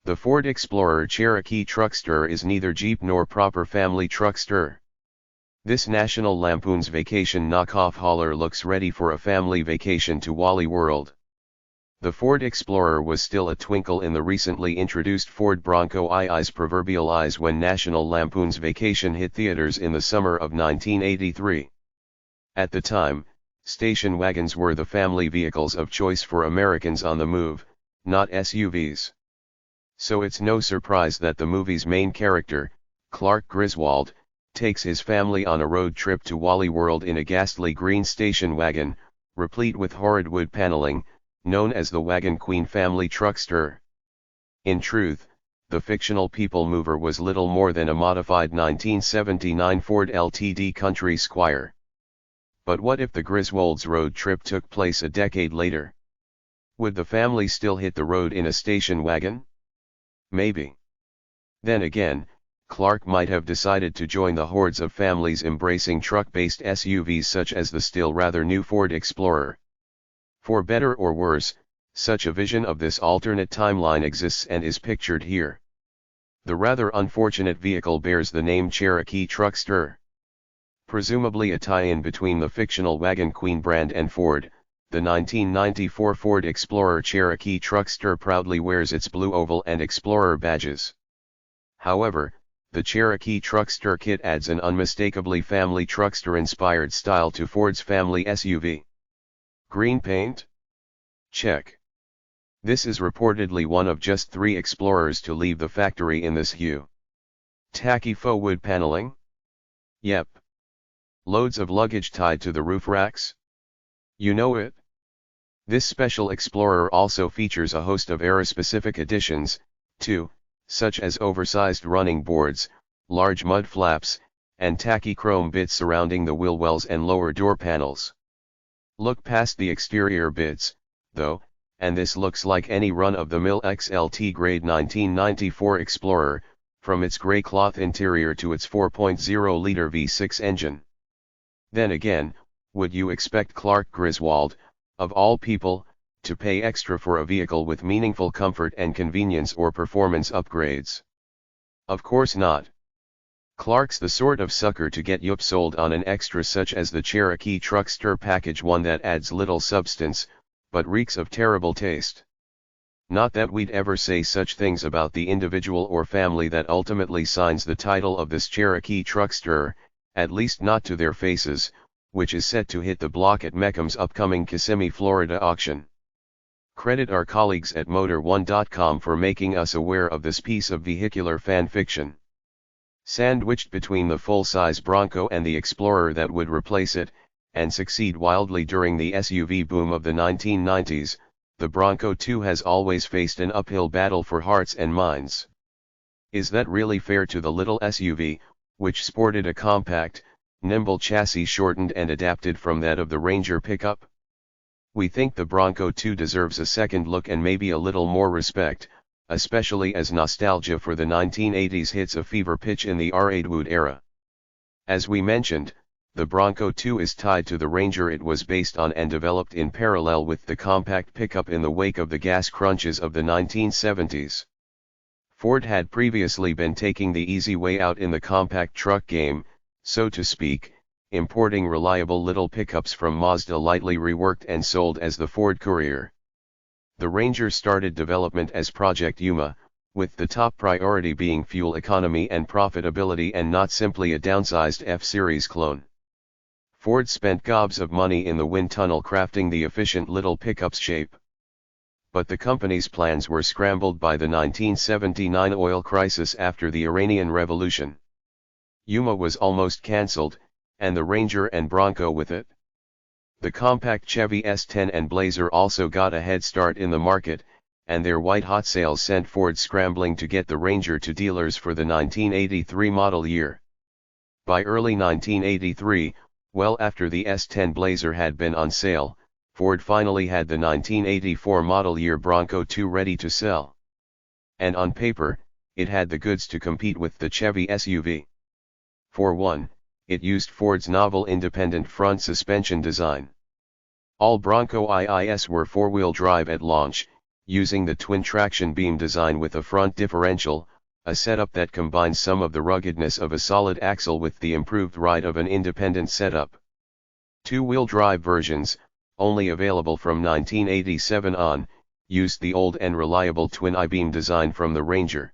The Ford Explorer Cherokee Truckster is neither Jeep nor proper family truckster. This National Lampoon's Vacation knockoff hauler looks ready for a family vacation to Wally World. The Ford Explorer was still a twinkle in the recently introduced Ford Bronco II's proverbial eyes when National Lampoon's Vacation hit theaters in the summer of 1983. At the time, station wagons were the family vehicles of choice for Americans on the move, not SUVs. So it's no surprise that the movie's main character, Clark Griswold, takes his family on a road trip to Wally World in a ghastly green station wagon, replete with horrid wood paneling, known as the Wagon Queen family truckster. In truth, the fictional people mover was little more than a modified 1979 Ford Ltd Country Squire. But what if the Griswolds' road trip took place a decade later? Would the family still hit the road in a station wagon? Maybe. Then again, Clark might have decided to join the hordes of families embracing truck-based SUVs such as the still rather new Ford Explorer. For better or worse, such a vision of this alternate timeline exists and is pictured here. The rather unfortunate vehicle bears the name Cherokee Truckster. Presumably a tie-in between the fictional Wagon Queen brand and Ford, the 1994 Ford Explorer Cherokee Truckster proudly wears its blue oval and Explorer badges. However, the Cherokee Truckster kit adds an unmistakably family truckster-inspired style to Ford's family SUV. Green paint? Check. This is reportedly one of just 3 Explorers to leave the factory in this hue. Tacky faux wood paneling? Yep. Loads of luggage tied to the roof racks? You know it? This special Explorer also features a host of era-specific additions, too, such as oversized running boards, large mud flaps, and tacky chrome bits surrounding the wheel wells and lower door panels. Look past the exterior bits, though, and this looks like any run-of-the-mill XLT grade 1994 Explorer, from its grey cloth interior to its 4.0-liter V6 engine. Then again, would you expect Clark Griswold, of all people, to pay extra for a vehicle with meaningful comfort and convenience or performance upgrades? Of course not. Clark's the sort of sucker to get you sold on an extra such as the Cherokee Truckster package, one that adds little substance, but reeks of terrible taste. Not that we'd ever say such things about the individual or family that ultimately signs the title of this Cherokee Truckster, at least not to their faces, which is set to hit the block at Meckham's upcoming Kissimmee, Florida auction. Credit our colleagues at Motor1.com for making us aware of this piece of vehicular fan fiction. Sandwiched between the full-size Bronco and the Explorer that would replace it, and succeed wildly during the SUV boom of the 1990s, the Bronco too has always faced an uphill battle for hearts and minds. Is that really fair to the little SUV, which sported a compact, nimble chassis shortened and adapted from that of the Ranger pickup? We think the Bronco 2 deserves a second look and maybe a little more respect, especially as nostalgia for the 1980s hits a fever pitch in the R8 Wood era. As we mentioned, the Bronco 2 is tied to the Ranger it was based on and developed in parallel with the compact pickup in the wake of the gas crunches of the 1970s. Ford had previously been taking the easy way out in the compact truck game, so to speak, importing reliable little pickups from Mazda lightly reworked and sold as the Ford Courier. The Ranger started development as Project Yuma, with the top priority being fuel economy and profitability and not simply a downsized F-Series clone. Ford spent gobs of money in the wind tunnel crafting the efficient little pickup's shape. But the company's plans were scrambled by the 1979 oil crisis after the Iranian Revolution. Yuma was almost cancelled, and the Ranger and Bronco with it. The compact Chevy S10 and Blazer also got a head start in the market, and their white-hot sales sent Ford scrambling to get the Ranger to dealers for the 1983 model year. By early 1983, well after the S10 Blazer had been on sale, Ford finally had the 1984 model year Bronco 2 ready to sell. And on paper, it had the goods to compete with the Chevy SUV. For one, it used Ford's novel independent front suspension design. All Bronco IIS were four-wheel drive at launch, using the twin traction beam design with a front differential, a setup that combines some of the ruggedness of a solid axle with the improved ride of an independent setup. Two-wheel drive versions, only available from 1987 on, used the old and reliable twin I-beam design from the Ranger.